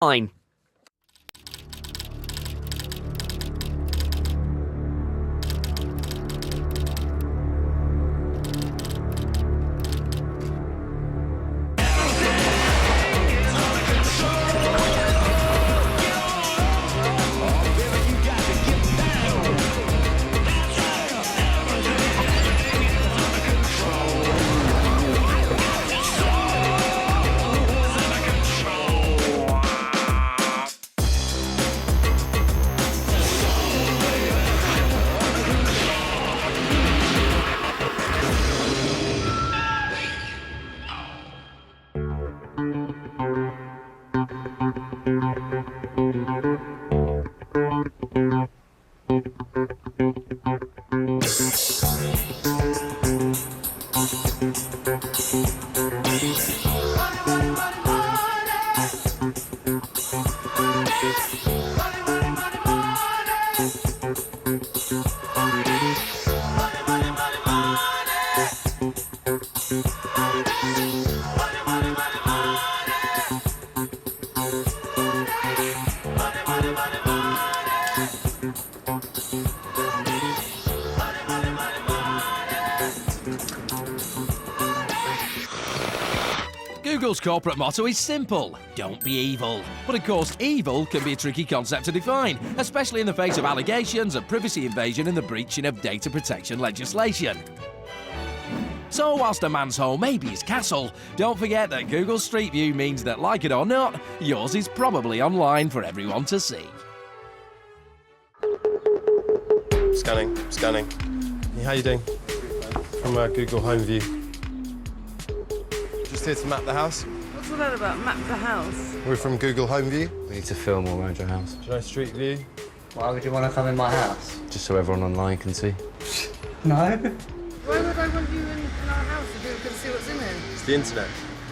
Fine. Google's corporate motto is simple: don't be evil. But of course, evil can be a tricky concept to define, especially in the face of allegations of privacy invasion and the breaching of data protection legislation. So whilst a man's home may be his castle, don't forget that Google Street View means that, like it or not, yours is probably online for everyone to see. Scanning. Hey, how you doing? From Google Home View. Just here to map the house. What's all that about, map the house? We're from Google Home View. We need to film all around your house. Do you know Street View? Why would you want to come in my house? Just so everyone online can see. No. Why would I want you in our house if people can see what's in it? It's the internet.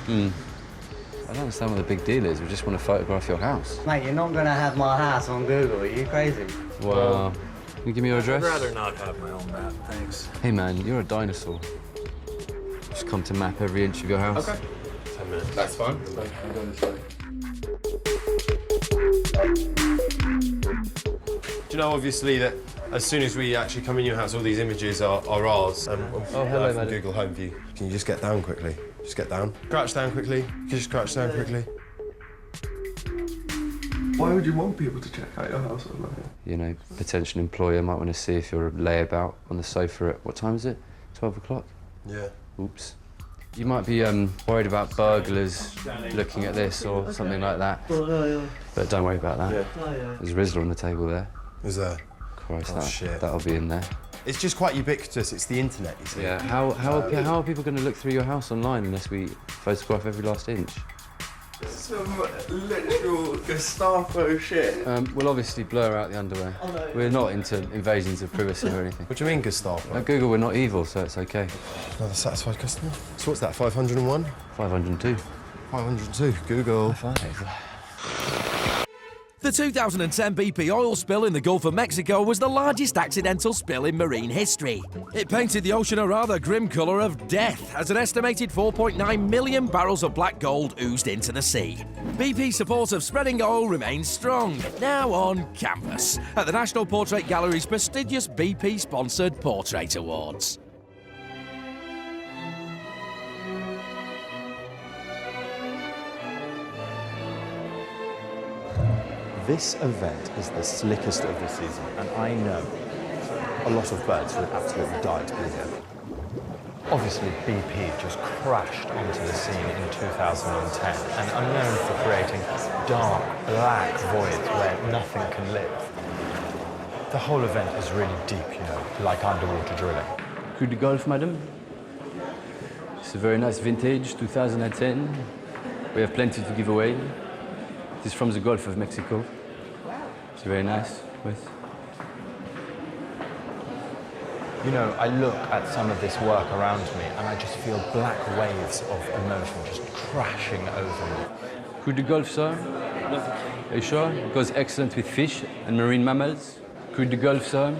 I don't understand what the big deal is. We just want to photograph your house. Mate, you're not going to have my house on Google. Are you crazy? Well, can you give me your address? I'd rather not have my own map, thanks. Hey, man, you're a dinosaur. Just come to map every inch of your house. Okay. 10 minutes. That's fine. Do you know, obviously, that as soon as we actually come in your house, all these images are ours. hello, from Mailey. Google Home View. Can you just get down quickly? Just get down. Crouch down quickly. Can you just crouch down quickly? Why would you want people to check out your house online? You know, potential employer might want to see if you're a layabout on the sofa at, what time is it? 12 o'clock? Yeah. Oops. You might be worried about burglars looking at this or something like that. But don't worry about that. Yeah. There's a Rizzler on the table there. Is there? Christ, shit. that'll be in there. It's just quite ubiquitous. It's the internet, you see. Yeah. How are people going to look through your house online unless we photograph every last inch? Some literal Gestapo shit. We'll obviously blur out the underwear. Oh, no. We're not into invasions of privacy or anything. What do you mean, Gestapo? At Google, we're not evil, so it's okay. Another satisfied customer. So what's that, 501? 502. 502, Google. The 2010 BP oil spill in the Gulf of Mexico was the largest accidental spill in marine history. It painted the ocean a rather grim colour of death as an estimated 4.9 million barrels of black gold oozed into the sea. BP's support of spreading oil remains strong, now on canvas at the National Portrait Gallery's prestigious BP-sponsored Portrait Awards. This event is the slickest of the season, and I know a lot of birds would absolutely die to be here. Obviously, BP just crashed onto the scene in 2010 and are known for creating dark, black voids where nothing can live. The whole event is really deep, you know, like underwater drilling. Coup de Golf, madam. It's a very nice vintage, 2010. We have plenty to give away. It is from the Gulf of Mexico. It's very nice. Yes. You know, I look at some of this work around me and I just feel black waves of emotion just crashing over me. Coup de Golf, sir? Are you sure? It goes excellent with fish and marine mammals. Coup de Golf, sir?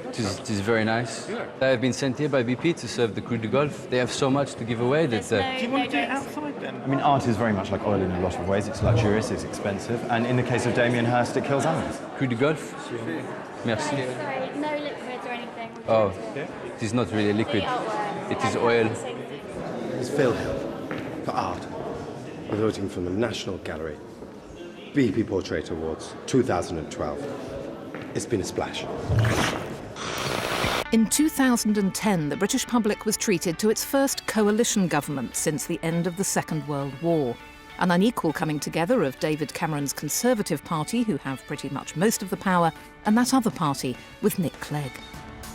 It is very nice. Yeah. They have been sent here by BP to serve the Coup de Golf. They have so much to give away that... Do you want to do it outside then? I mean, art is very much like oil in a lot of ways. It's luxurious, it's expensive, and in the case of Damien Hirst, it kills animals. Coup de golf. Merci. Sorry, no liquids or anything. Oh, it is not really liquid. It is oil. It's Phil Hill for art. We're voting from the National Gallery. BP Portrait Awards 2012. It's been a splash. In 2010, the British public was treated to its first coalition government since the end of the Second World War. An unequal coming together of David Cameron's Conservative Party, who have pretty much most of the power, and that other party with Nick Clegg.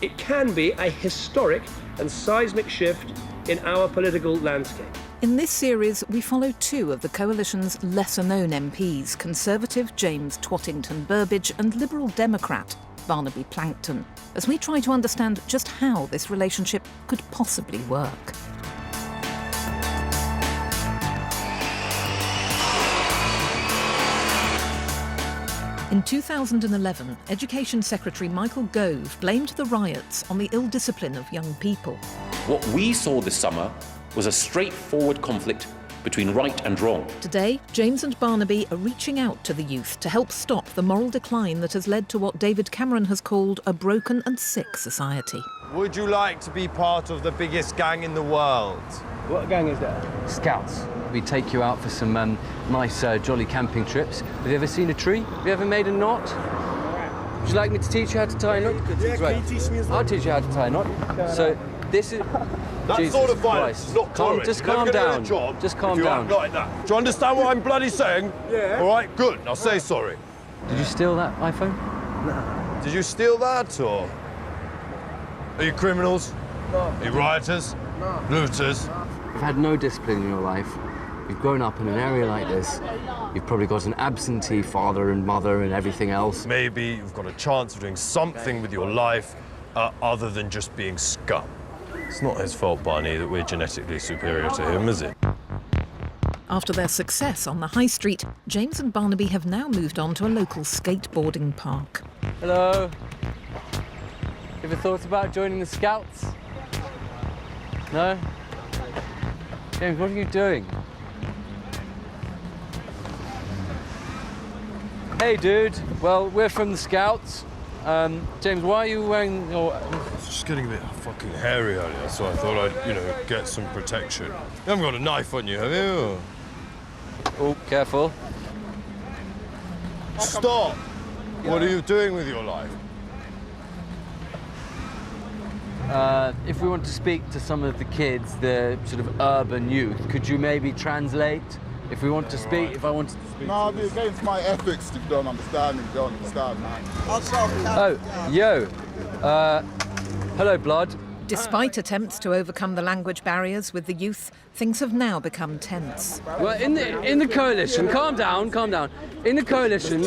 It can be a historic and seismic shift in our political landscape. In this series, we follow two of the coalition's lesser-known MPs, Conservative James Twattington Burbidge and Liberal Democrat Barnaby Plankton, as we try to understand just how this relationship could possibly work. In 2011, Education Secretary Michael Gove blamed the riots on the ill discipline of young people. What we saw this summer was a straightforward conflict between right and wrong. Today, James and Barnaby are reaching out to the youth to help stop the moral decline that has led to what David Cameron has called a broken and sick society. Would you like to be part of the biggest gang in the world? What gang is that? Scouts. We take you out for some nice, jolly camping trips. Have you ever seen a tree? Have you ever made a knot? Would you like me to teach you how to tie a knot? Yeah, can you teach me as well? I'll teach you how to tie a knot. So this is... That Jesus sort of violence Christ. is not tolerant. Just You're calm never gonna down. get a job Just calm if you down. act like that. Do you understand what I'm bloody saying? Yeah. All right, good. I'll say sorry. Did you steal that iPhone? No. Did you steal that, or are you criminals? No. Are you rioters? No. Looters? You've had no discipline in your life. You've grown up in an area like this. You've probably got an absentee father and mother and everything else. Maybe you've got a chance of doing something with your life other than just being scum. It's not his fault, Barney, that we're genetically superior to him, is it? After their success on the high street, James and Barnaby have now moved on to a local skateboarding park. Hello. Ever thought about joining the Scouts? No? James, what are you doing? Hey, dude. Well, we're from the Scouts. James, why are you wearing your... It's just getting a bit fucking hairy earlier, so I thought I'd, get some protection. You haven't got a knife on you, have you? Oh, careful. Stop! What are you doing with your life? If we want to speak to some of the kids, the sort of urban youth, could you maybe translate? If we want to speak, if I wanted to speak... No, it'd be against my ethics if you don't understand, man. Oh, yo. Hello, blood. Despite attempts to overcome the language barriers with the youth, things have now become tense. Well, in the coalition, calm down. In the coalition,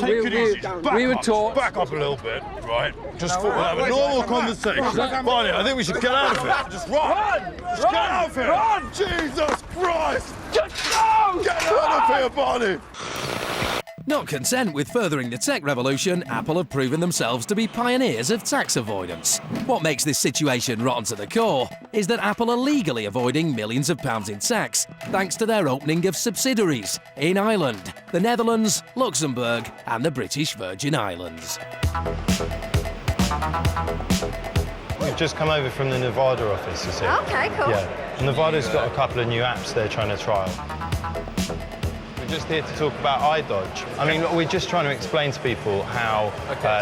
we were taught... Back up a little bit, right? Just thought we'd have a normal conversation. Barney, I think we should get out of here. Just run! Just get out of here! Run! Jesus Christ! Get out of here, Barney! Not content with furthering the tech revolution, Apple have proven themselves to be pioneers of tax avoidance. What makes this situation rotten to the core is that Apple are legally avoiding millions of pounds in tax thanks to their opening of subsidiaries in Ireland, the Netherlands, Luxembourg and the British Virgin Islands. We've just come over from the Nevada office, you see. Okay, cool. Yeah. Nevada's got a couple of new apps they're trying to trial. We're just here to talk about iDodge. I mean, look, we're just trying to explain to people how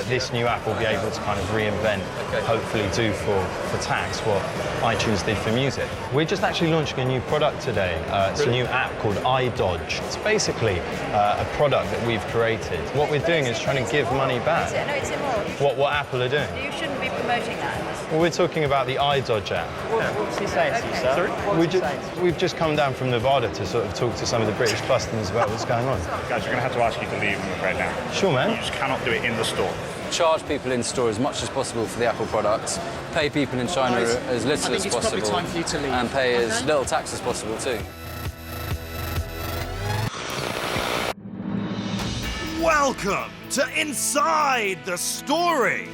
this new app will be able to kind of reinvent, hopefully do for tax what iTunes did for music. We're just actually launching a new product today. It's a new app called iDodge. It's basically a product that we've created. What we're doing is trying to give money back. No, it's immoral. What Apple are doing. You shouldn't be promoting that. Well, we're talking about the iDodge app. What's he saying to you, sir? We've just come down from Nevada to sort of talk to some of the British customs about what's going on. Guys, we're going to have to ask you to leave, I'm afraid, now. Sure, man. You just cannot do it in the store. Charge people in store as much as possible for the Apple products, pay people in China as little as possible, time for you to leave. And pay as little tax as possible too. Welcome to Inside the Story.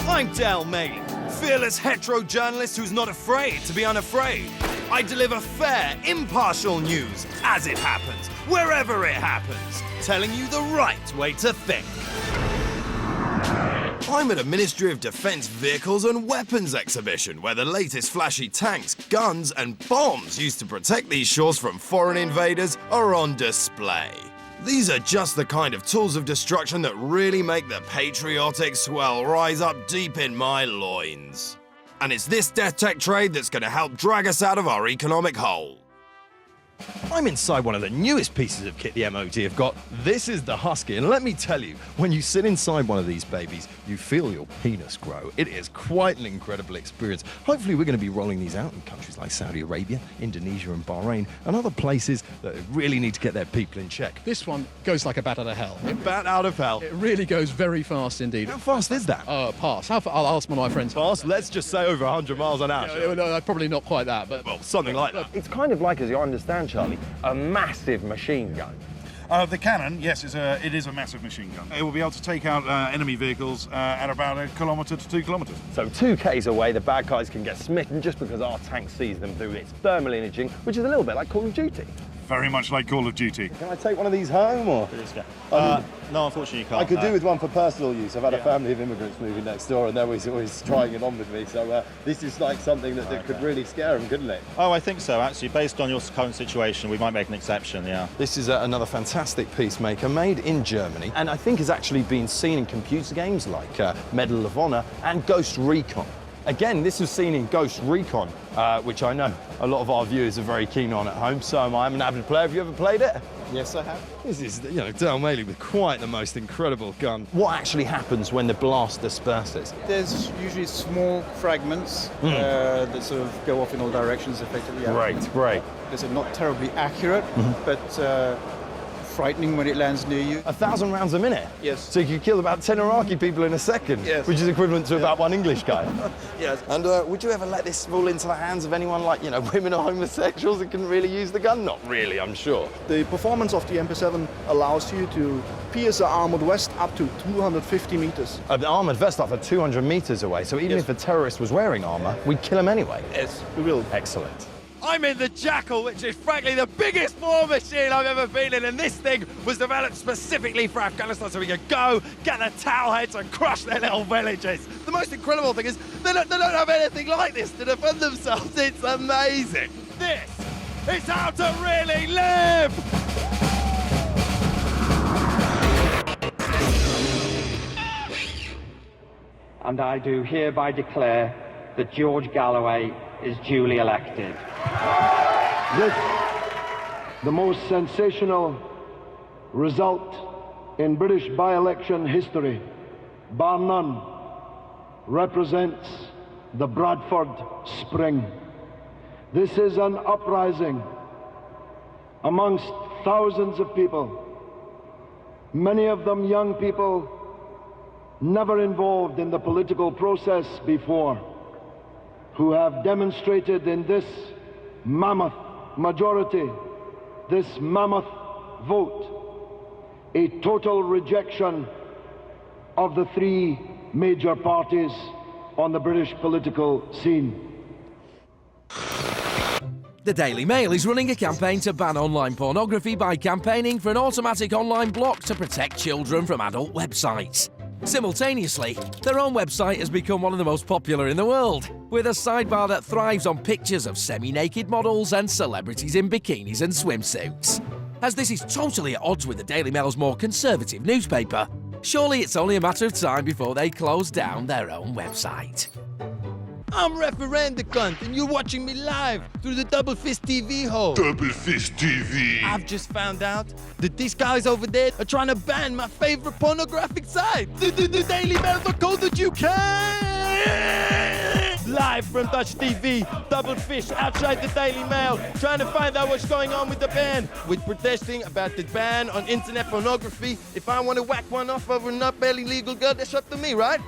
I'm Mailey, fearless hetero journalist who's not afraid to be unafraid. I deliver fair, impartial news as it happens, wherever it happens, telling you the right way to think. I'm at a Ministry of Defence Vehicles and Weapons exhibition where the latest flashy tanks, guns and bombs used to protect these shores from foreign invaders are on display. These are just the kind of tools of destruction that really make the patriotic swell rise up deep in my loins. And it's this death tech trade that's going to help drag us out of our economic hole. I'm inside one of the newest pieces of kit the MOD have got. This is the Husky, and let me tell you, when you sit inside one of these babies, you feel your penis grow. It is quite an incredible experience. Hopefully we're going to be rolling these out in countries like Saudi Arabia, Indonesia and Bahrain, and other places that really need to get their people in check. This one goes like a bat out of hell. A bat out of hell? It really goes very fast indeed. How fast is that? Pass. I'll ask one of my friends. Pass? Let's just say over 100 miles an hour. No, probably not quite that, but... Well, something like that. It's kind of like, as you understand, Charlie, a massive machine gun. The cannon, yes, it is a massive machine gun. It will be able to take out enemy vehicles at about 1 kilometre to 2 kilometres. So 2 Ks away, the bad guys can get smitten just because our tank sees them through its thermal imaging, which is a little bit like Call of Duty. Very much like Call of Duty. Can I take one of these home, or? No, unfortunately you can't. I could do with one for personal use. I've had a family of immigrants moving next door and they're always trying it on with me. So this is like something that could really scare them, couldn't it? Oh, I think so, actually. Based on your current situation, we might make an exception, yeah. This is another fantastic peacemaker made in Germany, and I think has actually been seen in computer games like Medal of Honor and Ghost Recon. Again, this was seen in Ghost Recon, which I know a lot of our viewers are very keen on at home, so am I. I'm an avid player. Have you ever played it? Yes, I have. This is, Dale Mailey with quite the most incredible gun. What actually happens when the blast disperses? There's usually small fragments that sort of go off in all directions effectively. Great. They're not terribly accurate, but frightening when it lands near you. 1,000 rounds a minute? Yes. So you could kill about 10 Iraqi people in a second? Yes. Which is equivalent to about 1 English guy? Yes. And would you ever let this fall into the hands of anyone like, women or homosexuals that can really use the gun? Not really, I'm sure. The performance of the MP7 allows you to pierce an armoured vest up to 250 metres. An armoured vest up to 200 metres away, so even if a terrorist was wearing armour, we'd kill him anyway? Yes, we will. Excellent. I'm in the Jackal, which is frankly the biggest war machine I've ever been in, and this thing was developed specifically for Afghanistan so we could go, get the towel heads and crush their little villages. The most incredible thing is they don't have anything like this to defend themselves. It's amazing. This is how to really live! And I do hereby declare that George Galloway is duly elected. This, the most sensational result in British by-election history, bar none, represents the Bradford Spring. This is an uprising amongst thousands of people, many of them young people never involved in the political process before, who have demonstrated in this mammoth majority, this mammoth vote, a total rejection of the 3 major parties on the British political scene. The Daily Mail is running a campaign to ban online pornography by campaigning for an automatic online block to protect children from adult websites. Simultaneously, their own website has become one of the most popular in the world, with a sidebar that thrives on pictures of semi-naked models and celebrities in bikinis and swimsuits. As this is totally at odds with the Daily Mail's more conservative newspaper, surely it's only a matter of time before they close down their own website. I'm Referenda Cunt, and you're watching me live through the Double Fist TV hole. Double Fist TV. I've just found out that these guys over there are trying to ban my favorite pornographic site, the dailymail.co.uk. Live from Dutch TV, Double Fish outside the Daily Mail, trying to find out what's going on with the ban. We're protesting about the ban on internet pornography. If I want to whack one off over a not barely legal girl, that's up to me, right?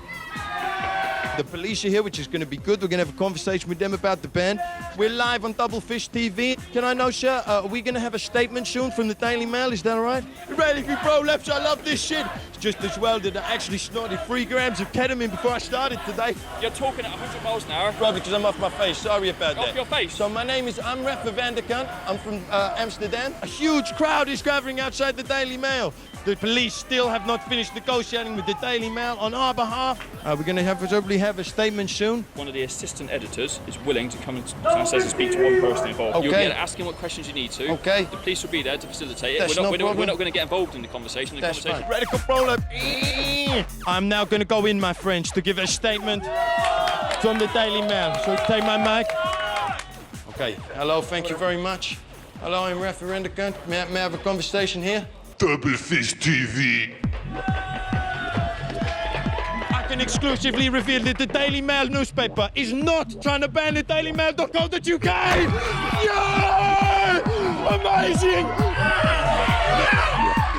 The police are here, which is going to be good. We're going to have a conversation with them about the ban. We're live on Double Fish TV. Can I know, sir, are we going to have a statement soon from the Daily Mail? Is that all right? Ready for pro-leps? I love this shit. It's just as well that I actually snorted 3 grams of ketamine before I started today. You're talking at 100 miles an hour. Probably because I'm off my face. Sorry about that. Off your face? So my name is Rafa van der Kant. I'm from Amsterdam. A huge crowd is gathering outside the Daily Mail. The police still have not finished negotiating with the Daily Mail on our behalf. We're going to probably have a statement soon. One of the assistant editors is willing to come and speak to one person involved. Okay. You'll be able to ask him what questions you need to. Okay. The police will be there to facilitate it. That's We're not problem. going to get involved in the conversation. That's fine. Radical prolap. I'm now going to go in, my friends, to give a statement from the Daily Mail. So take my mic. Okay. Hello, thank you very much. Hello, I'm Rafa van der Kant. May I have a conversation here? Double Fish TV. I can exclusively reveal that the Daily Mail newspaper is not trying to ban the dailymail.co.uk! Yeah! Amazing!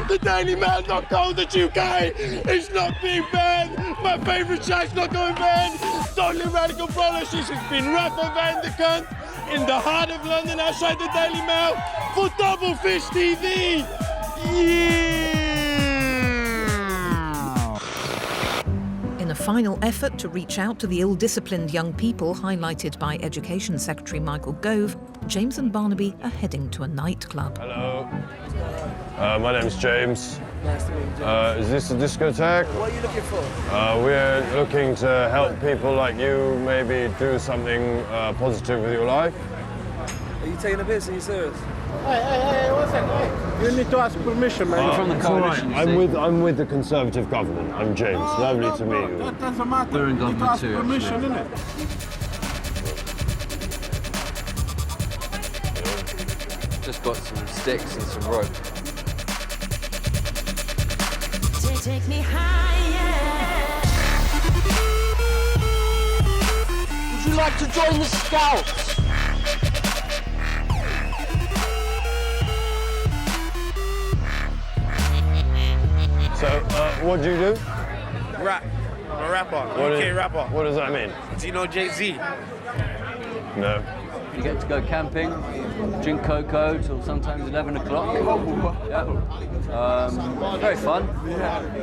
The dailymail.co.uk is not being banned! My favourite site's not going banned! Totally radical prolapse. This has been Rafa van der Kant in the heart of London outside the Daily Mail for Double Fish TV! In a final effort to reach out to the ill-disciplined young people highlighted by Education Secretary Michael Gove, James and Barnaby are heading to a nightclub. Hello. My name's James. Nice to meet you. Is this a discotheque? What are you looking for? We're looking to help people like you maybe do something positive with your life. Are you taking a piss? Are you serious? Hey, one second. You need to ask permission, man. From the coalition. I'm with the Conservative government. I'm James. Lovely to meet you. That doesn't matter. We're in You need to government ask too, permission, innit? Just got some sticks and some rope. Take me higher. Would you like to join the Scouts? So, what do you do? Rap. I'm a rapper. UK rapper. What does that mean? Do you know Jay-Z? No. You get to go camping, drink cocoa till sometimes 11 o'clock. Yeah. Very fun.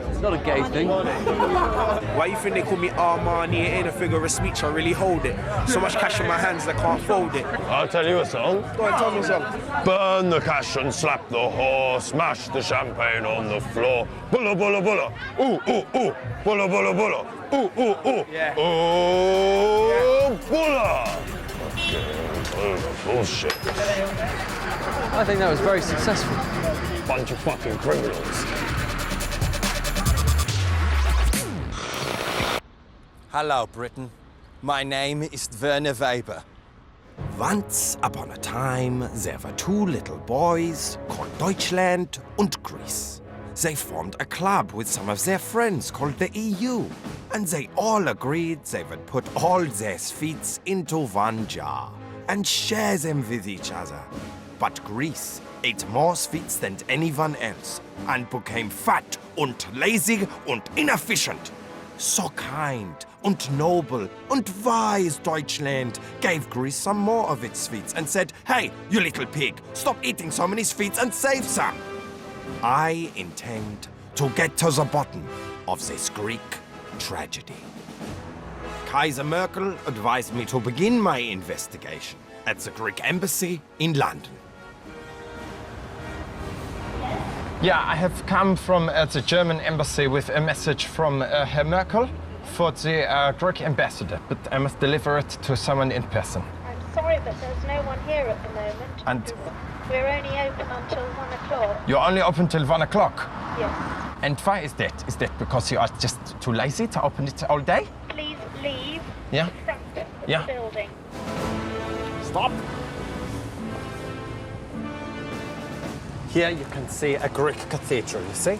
It's not a gay thing. Why you think they call me Armani? It ain't a figure of speech, I really hold it. So much cash in my hands, I can't fold it. I'll tell you a song. Go on, tell me a song. Burn the cash and slap the whore, smash the champagne on the floor. Bulla, bulla, bulla. Ooh, ooh, ooh. Bulla, bulla, bulla. Ooh, ooh, ooh. Yeah. Oh, bulla. Bullshit. I think that was very successful. Bunch of fucking criminals. Hello, Britain. My name is Werner Weber. Once upon a time, there were 2 little boys called Deutschland and Greece. They formed a club with some of their friends called the EU, and they all agreed they would put all their sweets into one jar and share them with each other. But Greece ate more sweets than anyone else and became fat and lazy and inefficient. So kind and noble and wise Deutschland gave Greece some more of its sweets and said, "Hey, you little pig, stop eating so many sweets and save some." I intend to get to the bottom of this Greek tragedy. Kaiser Merkel advised me to begin my investigation at the Greek embassy in London. Yeah, I have come from the German embassy with a message from Herr Merkel for the Greek ambassador, but I must deliver it to someone in person. I'm sorry, but there's no one here at the moment. And We're only open until 1 o'clock. you're only open till 1 o'clock? Yes. And why is that? Is that because you are just too lazy to open it all day? Please leave Yeah. the front of Yeah. the building. Stop. Here you can see a Greek cathedral, you see?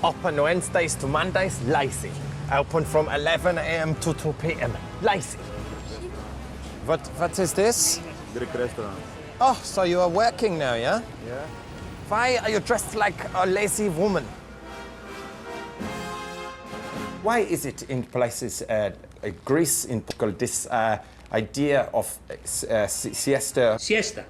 Open Wednesdays to Mondays, lazy. Open from 11 a.m. to 2 p.m. Lazy. What is this? Greek restaurant. Oh, so you are working now, yeah? Yeah. Why are you dressed like a lazy woman? Why is it in places Greece, in Portugal, this idea of siesta. Siesta.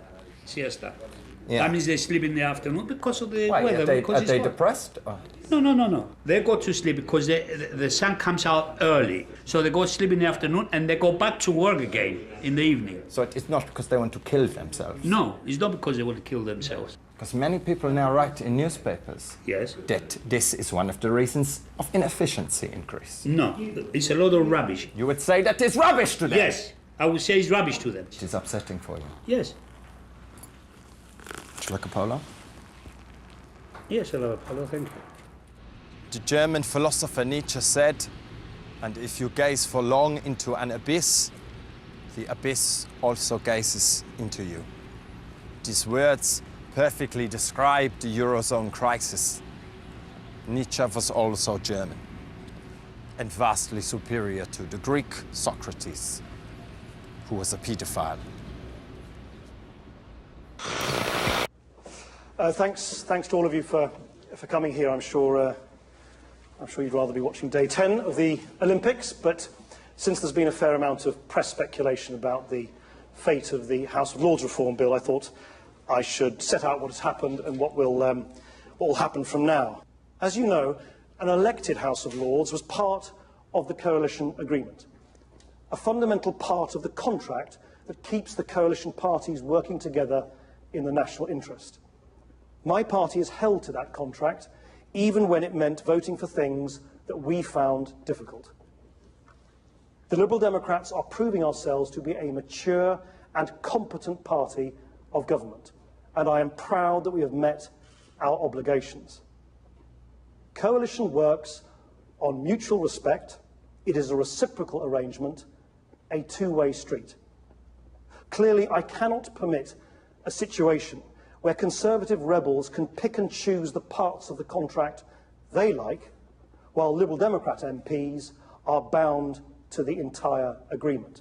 Yeah. That means they sleep in the afternoon because of the Why, weather. are they depressed? Or? No. They go to sleep because the sun comes out early. So they go sleep in the afternoon and they go back to work again in the evening. So it's not because they want to kill themselves? No, it's not because they want to kill themselves. Because many people now write in newspapers that this is one of the reasons of inefficiency in Greece. No, it's a lot of rubbish. You would say that it's rubbish to them? Yes, I would say it's rubbish to them. It is upsetting for you? Yes. Would you like a polo? Yes, I love a polo, thank you. The German philosopher Nietzsche said, and if you gaze for long into an abyss, the abyss also gazes into you. These words perfectly describe the Eurozone crisis. Nietzsche was also German and vastly superior to the Greek Socrates, who was a paedophile. Thanks to all of you for coming here. I'm sure you'd rather be watching day 10 of the Olympics, but since there's been a fair amount of press speculation about the fate of the House of Lords Reform Bill, I thought I should set out what has happened and what will happen from now. As you know, an elected House of Lords was part of the coalition agreement, a fundamental part of the contract that keeps the coalition parties working together in the national interest. My party is held to that contract, even when it meant voting for things that we found difficult. The Liberal Democrats are proving ourselves to be a mature and competent party of government, and I am proud that we have met our obligations. Coalition works on mutual respect. It is a reciprocal arrangement, a two-way street. Clearly, I cannot permit a situation where Conservative rebels can pick and choose the parts of the contract they like, while Liberal Democrat MPs are bound to the entire agreement.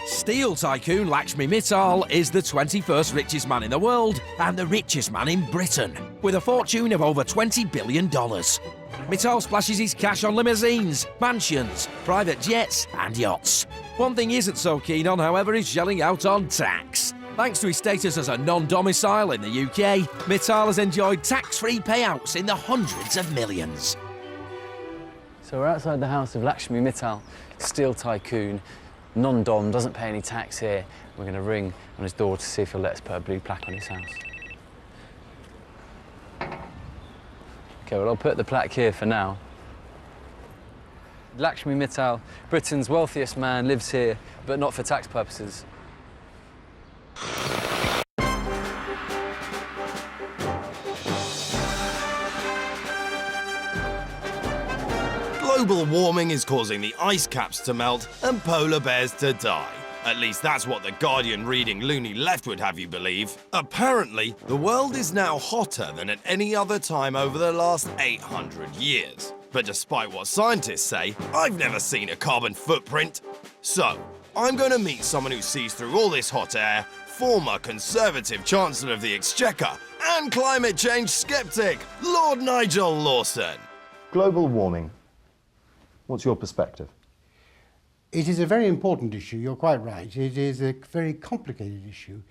Steel-tycoon Lakhmi Mittal is the 21st richest man in the world and the richest man in Britain, with a fortune of over $20 billion. Mittal splashes his cash on limousines, mansions, private jets and yachts. One thing he isn't so keen on, however, is shelling out on tax. Thanks to his status as a non-domicile in the UK, Mittal has enjoyed tax-free payouts in the hundreds of millions. So we're outside the house of Lakhmi Mittal, steel tycoon, non-dom, doesn't pay any tax here. We're going to ring on his door to see if he'll let us put a blue plaque on his house. OK, well, I'll put the plaque here for now. Lakhmi Mittal, Britain's wealthiest man, lives here, but not for tax purposes. Global warming is causing the ice caps to melt and polar bears to die. At least that's what the Guardian reading Loony Left would have you believe. Apparently, the world is now hotter than at any other time over the last 800 years. But despite what scientists say, I've never seen a carbon footprint. So, I'm going to meet someone who sees through all this hot air, former Conservative Chancellor of the Exchequer and climate change skeptic, Lord Nigel Lawson. Global warming. What's your perspective? It is a very important issue, you're quite right. It is a very complicated issue.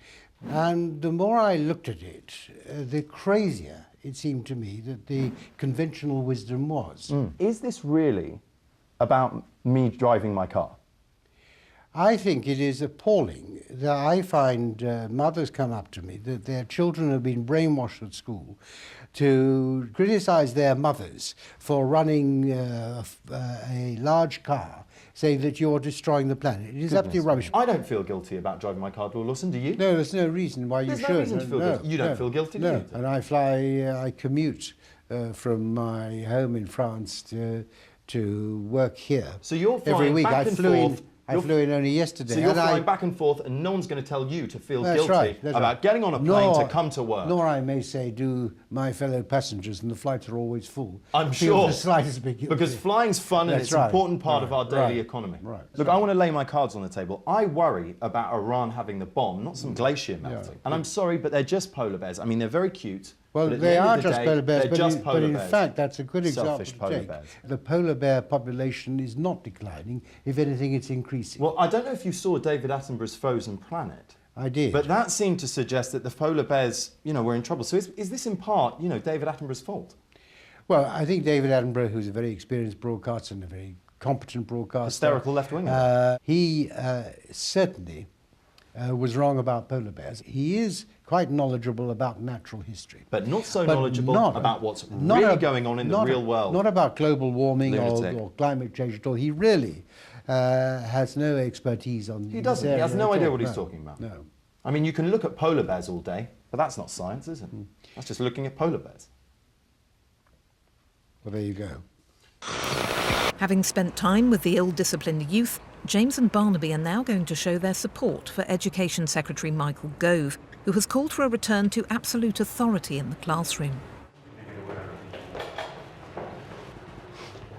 And the more I looked at it, the crazier it seemed to me that the conventional wisdom was. Is this really about me driving my car? I think it is appalling that I find mothers come up to me that their children have been brainwashed at school to criticise their mothers for running a large car, saying that you're destroying the planet. It is absolutely rubbish. I don't feel guilty about driving my car, Lord Lawson, do you? No, there's no reason why you should. There's no reason to feel guilty. You don't feel guilty, do you? And I commute from my home in France to work here. So you're flying every week. back and forth. I flew in only yesterday. So you're flying back and forth and no one's going to tell you to feel guilty that's about getting on a plane to come to work. Nor, I may say, do my fellow passengers, and the flights are always full. I'm sure. The slightest bit guilty. Because flying's fun and it's an important part of our daily economy. Look, I want to lay my cards on the table. I worry about Iran having the bomb, not some glacier melting. And I'm sorry, but they're just polar bears. I mean, they're very cute. Well, But at the they end of are the just day, polar bears, they're but, just in, polar but in bears. fact, that's a good example Selfish to polar take. bears. The polar bear population is not declining. If anything, it's increasing. Well, I don't know if you saw David Attenborough's Frozen Planet. I did. But that seemed to suggest that the polar bears, were in trouble. So is this in part, David Attenborough's fault? Well, I think David Attenborough, who's a very experienced broadcaster and a very competent broadcaster... Hysterical left-winger. He certainly was wrong about polar bears. He is quite knowledgeable about natural history. But not so knowledgeable about what's really going on in the real world. Not about global warming or climate change at all. He really has no expertise on He doesn't. He has no idea what he's talking about. No. I mean, you can look at polar bears all day, but that's not science, is it? That's just looking at polar bears. Well, there you go. Having spent time with the ill-disciplined youth, James and Barnaby are now going to show their support for Education Secretary Michael Gove, who has called for a return to absolute authority in the classroom.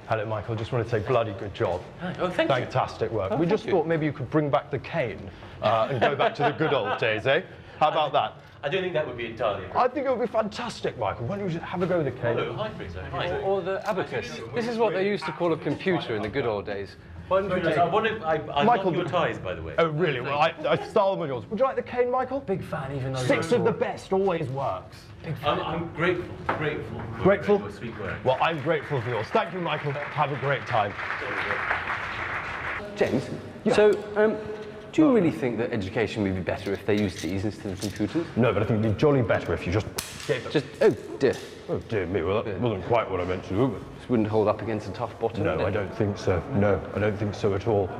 Hello, Michael. Just want to say bloody good job. Oh, thank you. Fantastic work. Oh, we just thank you. thought maybe you could bring back the cane and go back to the good old days, eh? How about that? I don't think that would be entirely I think it would be fantastic, Michael. Why don't you just have a go with the cane? Hello, hi, Fraser. Hi. Or the abacus. This is what they used to call a computer in the good old days. Why don't you Sorry, take... I love your ties, by the way. Oh, really? Well, I stole them on yours. Would you like the cane, Michael? Big fan, even though... 6 of the best always works. Big fan. I'm grateful. Grateful? For sweet words. Well, I'm grateful for yours. Thank you, Michael. Have a great time. James, so, do you really think that education would be better if they used these instead of computers? No, but I think it'd be jolly better if you just gave them. Oh, dear. Oh, dear me. Well, that wasn't quite what I meant to do. This wouldn't hold up against a tough bottom. No, I don't think so. No, I don't think so at all.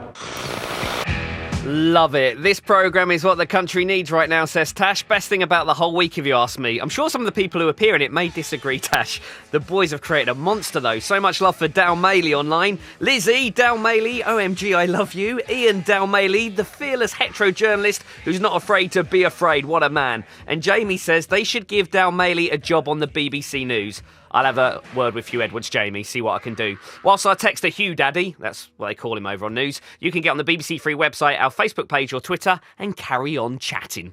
Love it. This programme is what the country needs right now, says Tash. Best thing about the whole week, if you ask me. I'm sure some of the people who appear in it may disagree, Tash. The boys have created a monster, though. So much love for Dal Mailey online. Lizzie, Dal Mailey, OMG, I love you. Ian Dal Mailey, the fearless hetero journalist who's not afraid to be afraid. What a man. And Jamie says they should give Dal Mailey a job on the BBC News. I'll have a word with Hugh Edwards, Jamie, see what I can do. Whilst I text a Hugh Daddy, that's what they call him over on news, you can get on the BBC Free website, our Facebook page or Twitter and carry on chatting.